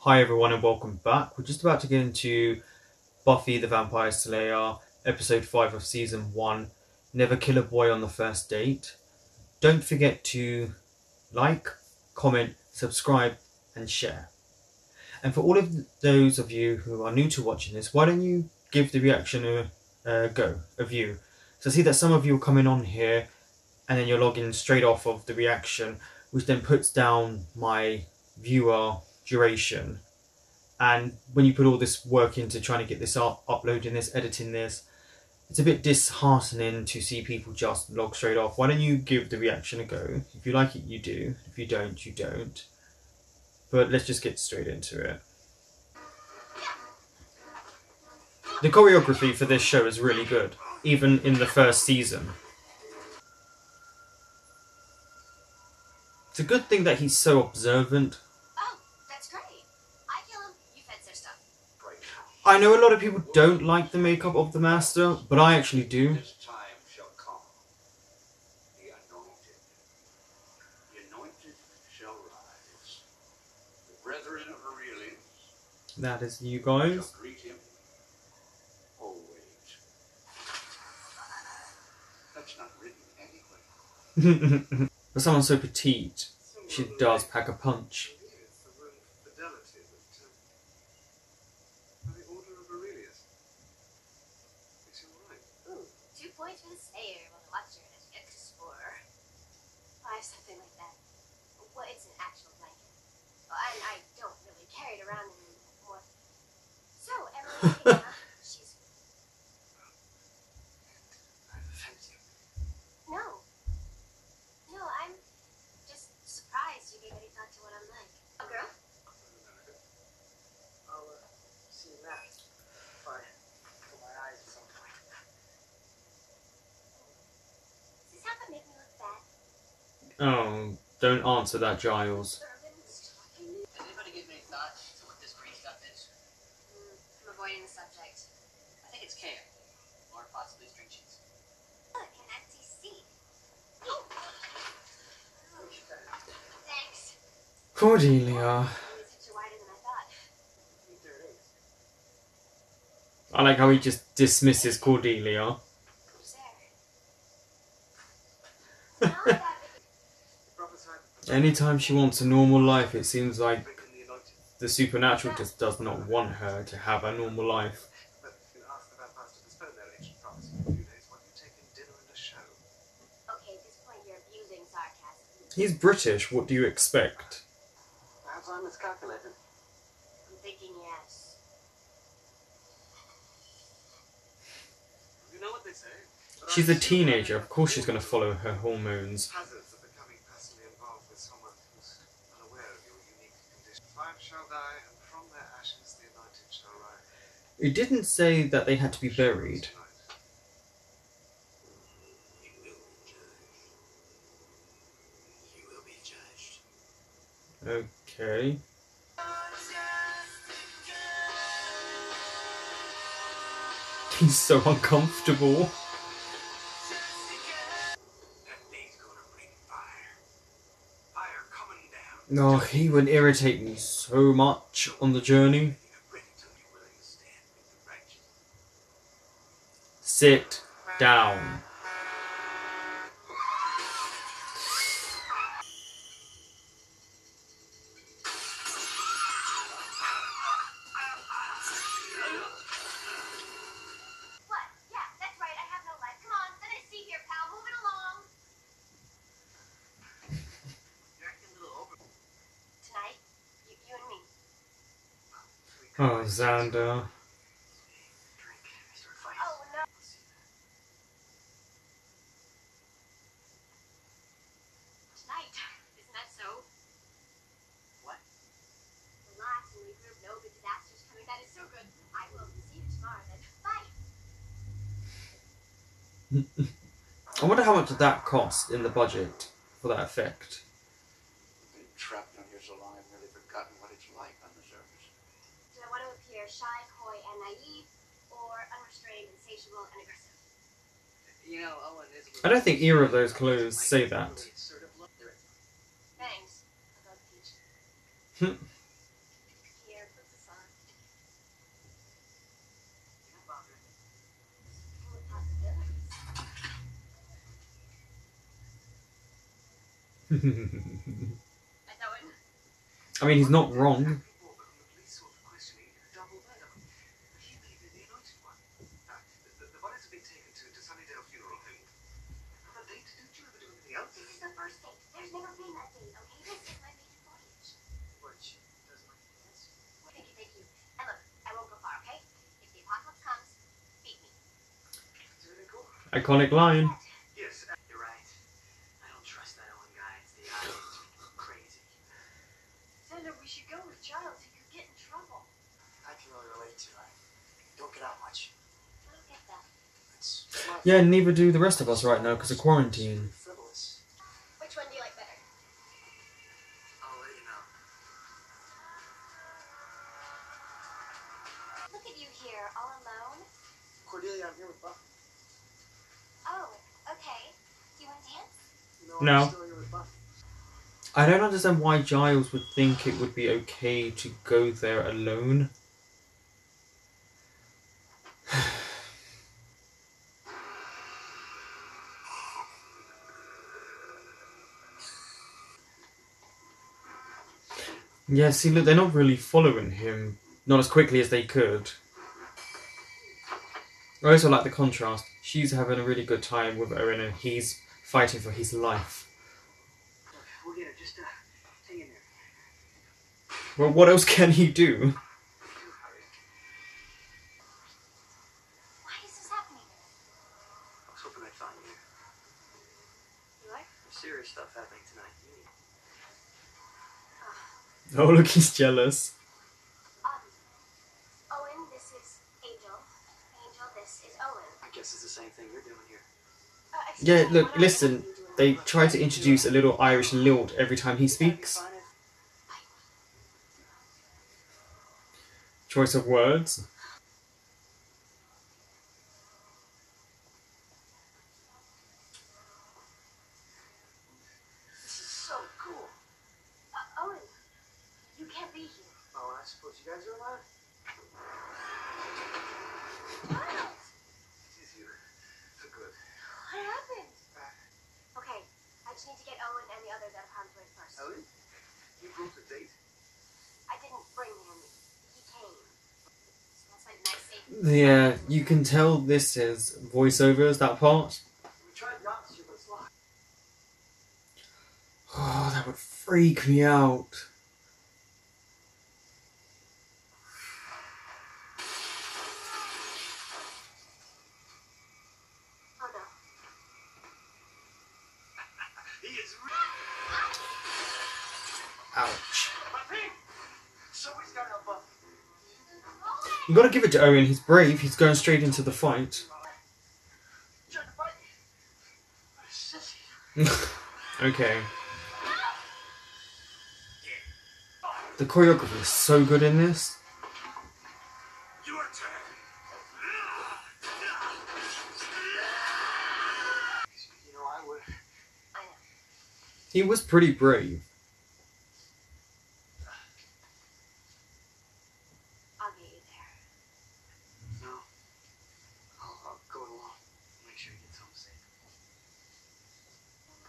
Hi everyone and welcome back. We're just about to get into Buffy the Vampire Slayer, episode 5 of season 1, Never Kill a Boy on the First Date. Don't forget to like, comment, subscribe and share. And for all of those of you who are new to watching this, why don't you give the reaction a view. So I see that some of you are coming on here and then you're logging straight off of the reaction, which then puts down my viewer duration. And when you put all this work into trying to get this up, uploading this, editing this, it's a bit disheartening to see people just log straight off. Why don't you give the reaction a go? If you like it, you do. If you don't, you don't. But let's just get straight into it. The choreography for this show is really good, even in the first season. It's a good thing that he's so observant. Oh, that's great. I kill him, you fence their stuff. I know a lot of people don't like the makeup of the Master, but I actually do. This time shall come. The anointed. The anointed shall rise. The brethren of Aurelius That is you shall guys. greet him. Oh, wait. That's not written anyway. For someone so petite, she does pack a punch. The Order of Aurelius. It's all right. Ooh, 2 points for the Slayer while the Watcher has yet to score. 5, something like that. Well, it's an actual blanket. Well, I don't really carry it around anymore. So, Emily, she's... I've offended you. No. No, I'm just surprised you gave any thought to what I'm like. Oh, girl? I'll see you now. If I put my eyes at some point. Does this happen make me look bad? Oh, don't answer that, Giles. Servants? Has anybody given any thought to what this green stuff is? I'm avoiding the subject. I think it's kale. Or possibly string cheese. Look, an empty seat. Oh. Thanks. Cordelia. These hips are wider than I thought. I like how he just dismisses Cordelia. Who's there? Now I got Anytime she wants a normal life, it seems like the supernatural just does not want her to have a normal life. But if you ask the vampires to postpone their ancient promise for a few days, while you take in dinner and a show. Okay, at this point you're abusing sarcasm. He's British, what do you expect? Perhaps I miscalculated. I'm thinking yes. You know what they say? She's a teenager, of course she's going to follow her hormones. Hazards of becoming personally involved with someone who's unaware of your unique condition. 5 shall die, and from their ashes the anointed shall rise. It didn't say that they had to be buried. You will be judged. You will be judged. Okay. He's so uncomfortable. That day's gonna bring fire. Fire coming down. Oh, he would irritate me so much on the journey. Sit down. What? Yeah, that's right, I have no life. Come on, let us see here, pal. Moving along. You're acting a little over. Tonight, you and me. Oh, Xander. Drink. We start fighting. Oh, no. Tonight, isn't that so? What? Relax and regroup. No good disasters coming. That is so good. I will see you tomorrow then. Bye. I wonder how much did that cost in the budget for that effect. I've been trapped down here so long I've nearly forgotten what it's like on the surface. Do I want to appear shy, coy, and naive, or unrestrained, insatiable, and aggressive? You know, Owen is a little... I don't think either of those clothes say that. It's sort of look there. Thanks. I'll go to the beach. Hmm. Here. Owen. I mean, he's not wrong. But the police sought for questioning a double murder. He may be the anointed one. The bodies have been taken to Sunnydale Funeral Home. Another date? Didn't you ever do anything else? This is the first date. There's never been a date, okay? This is my maiden voyage. Which doesn't make sense. Thank you, thank you. And look, I won't go far, okay? If the apocalypse comes, beat me. It's really cool. Iconic line. Yes, You're right. I don't trust that Owen guy. It's the eyes. Crazy. Xander, we should go with Giles. He could get in trouble. I can really relate to it. Don't get out much. I don't get that. It's Yeah, neither do the rest of us right now because of quarantine. frivolous. Which one do you like better? I'll let you know. Look at you here, all alone. Cordelia, I'm here with Buffy. Oh, okay. You want to dance? No. I'm still here with Buffy. I don't understand why Giles would think it would be okay to go there alone. Yeah, see, look, they're not really following him. Not as quickly as they could. I also like the contrast. She's having a really good time with Owen and he's fighting for his life. We'll get her. Just hang in there. Well, what else can he do? Why is this happening? I was hoping I'd find you. You are? There's serious stuff happening tonight. Oh, look, he's jealous. Owen, this is Angel. Angel, this is Owen. I guess it's the same thing you're doing here. Excuse Yeah, me, look, what are listen. you doing? They try to introduce a little Irish lilt every time he speaks. Find it? Choice of words. This is so cool. Owen, you can't be here. Oh, I suppose you guys are alive? Giles, it is you. For good. what happened? Okay, I just need to get Owen and the others out of harm's way first. Owen, you brought a date? I didn't bring him. He came. Smells like nice safe. Yeah, you can tell this is voiceovers, that part. We tried the opposite, but it's locked. Oh, that would freak me out. Oh no. He is Ouch. Somebody's got to help Buffy. You gotta give it to Owen, he's brave, he's going straight into the fight. Trying to fight me. Sissy. Okay. The choreography is so good in this. your turn. You know, I would. I know. He was pretty brave. I'll get you there. No. I'll go along. Make sure he gets home safe.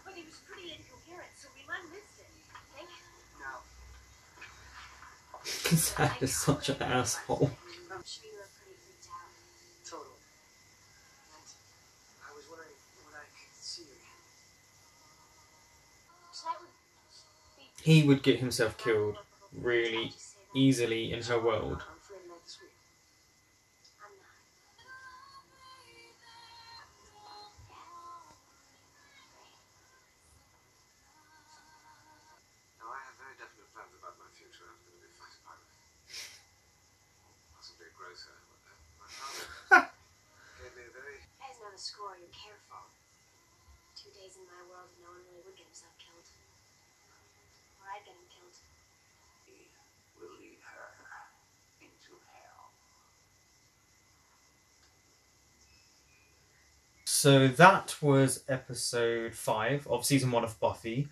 But he was pretty incoherent, so we might miss it. Think? No. Zach is such an asshole. Should we look pretty freaked out? Totally. And I was wondering when I could see you again. Tonight would be He would get himself killed really easily in her world. I'm free tonight this week. I'm not. Now, I have very definite plans about my future. I'm going to be a fighter pilot. Possibly a grocer. My father gave me a very... You guys know the score. You're careful. 2 days in my world, no one really would get himself killed. Or I'd get him killed. He will lead her into hell. So that was episode 5 of season 1 of Buffy.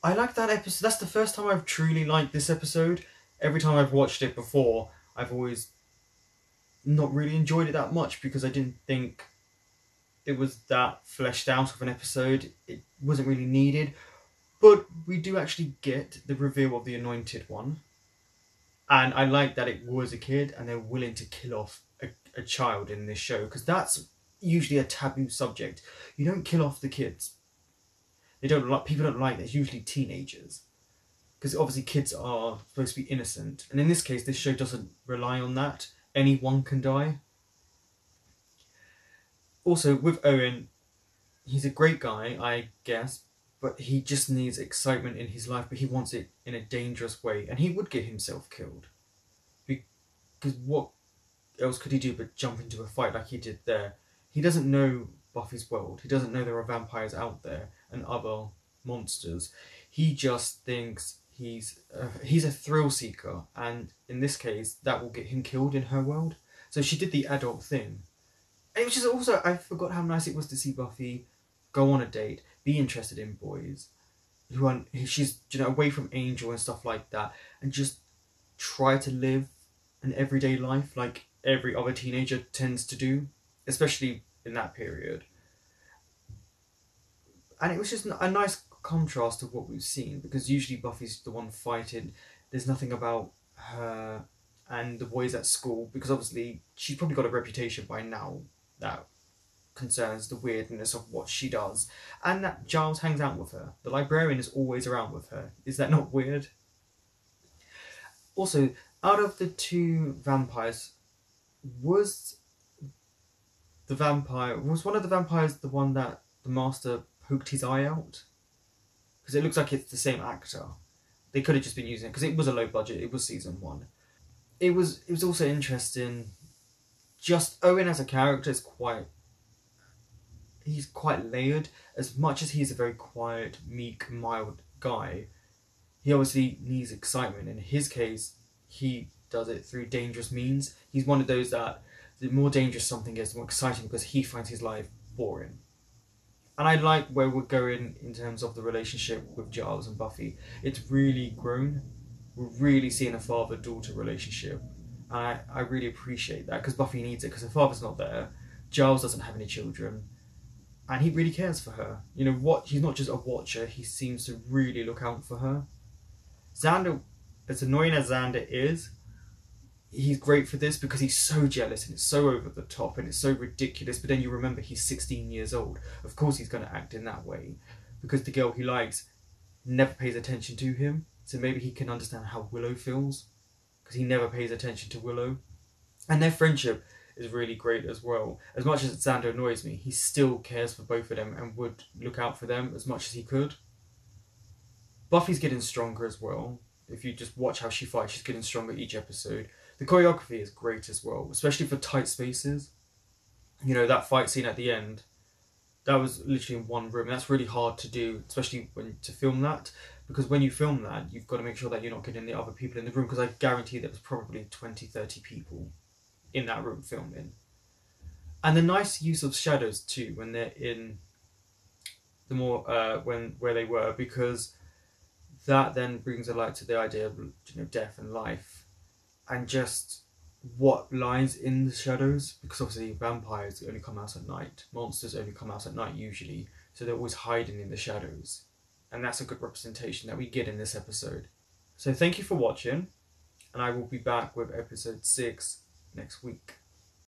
I like that episode. That's the first time I've truly liked this episode. Every time I've watched it before, I've always not really enjoyed it that much because I didn't think it was that fleshed out of an episode. It wasn't really needed. But we do actually get the reveal of the Anointed One. And I like that it was a kid and they're willing to kill off a child in this show, because that's usually a taboo subject. You don't kill off the kids. People don't like that. It's usually teenagers. Because obviously kids are supposed to be innocent. And in this case, this show doesn't rely on that. Anyone can die. Also, with Owen, he's a great guy, I guess, but he just needs excitement in his life, but he wants it in a dangerous way. And he would get himself killed. Because what else could he do but jump into a fight like he did there? He doesn't know Buffy's world. He doesn't know there are vampires out there and other monsters. He just thinks he's a thrill seeker, and in this case, that will get him killed in her world. So she did the adult thing. And it was just also, I forgot how nice it was to see Buffy go on a date, be interested in boys, she's away from Angel and stuff like that, and just try to live an everyday life like every other teenager tends to do, especially in that period. And it was just a nice contrast to what we've seen, because usually Buffy's the one fighting. There's nothing about her and the boys at school, because obviously she's probably got a reputation by now that concerns the weirdness of what she does, and that Giles hangs out with her. The librarian is always around with her. Is that not weird? Also, out of the two vampires, was one of the vampires the one that the master poked his eye out? Because it looks like it's the same actor. They could have just been using it, because it was a low budget. It was season 1. It was also interesting. Just Owen as a character is he's quite layered. As much as he's a very quiet, meek, mild guy, he obviously needs excitement. In his case, he does it through dangerous means. He's one of those that the more dangerous something is, the more exciting, because he finds his life boring. And I like where we're going in terms of the relationship with Giles and Buffy. It's really grown. We're really seeing a father-daughter relationship. And I really appreciate that, because Buffy needs it, because her father's not there. Giles doesn't have any children. And he really cares for her. He's not just a watcher, he seems to really look out for her. Xander, as annoying as Xander is, he's great for this, because he's so jealous and it's so over the top and it's so ridiculous. But then you remember he's 16 years old. Of course he's going to act in that way, because the girl he likes never pays attention to him. So maybe he can understand how Willow feels, because he never pays attention to Willow. And their friendship is really great as well. As much as Xander annoys me, he still cares for both of them and would look out for them as much as he could. Buffy's getting stronger as well. If you just watch how she fights, she's getting stronger each episode. The choreography is great as well, especially for tight spaces. That fight scene at the end, that was literally in one room. That's really hard to do, especially to film that, because when you film that, you've got to make sure that you're not getting the other people in the room, because I guarantee there was probably 20-30 people in that room filming. And the nice use of shadows too, when they're in the more where they were, because that then brings a light to the idea of death and life, and just what lies in the shadows, because obviously vampires only come out at night, monsters only come out at night usually, so they're always hiding in the shadows, and that's a good representation that we get in this episode. So thank you for watching, and I will be back with episode 6 next week.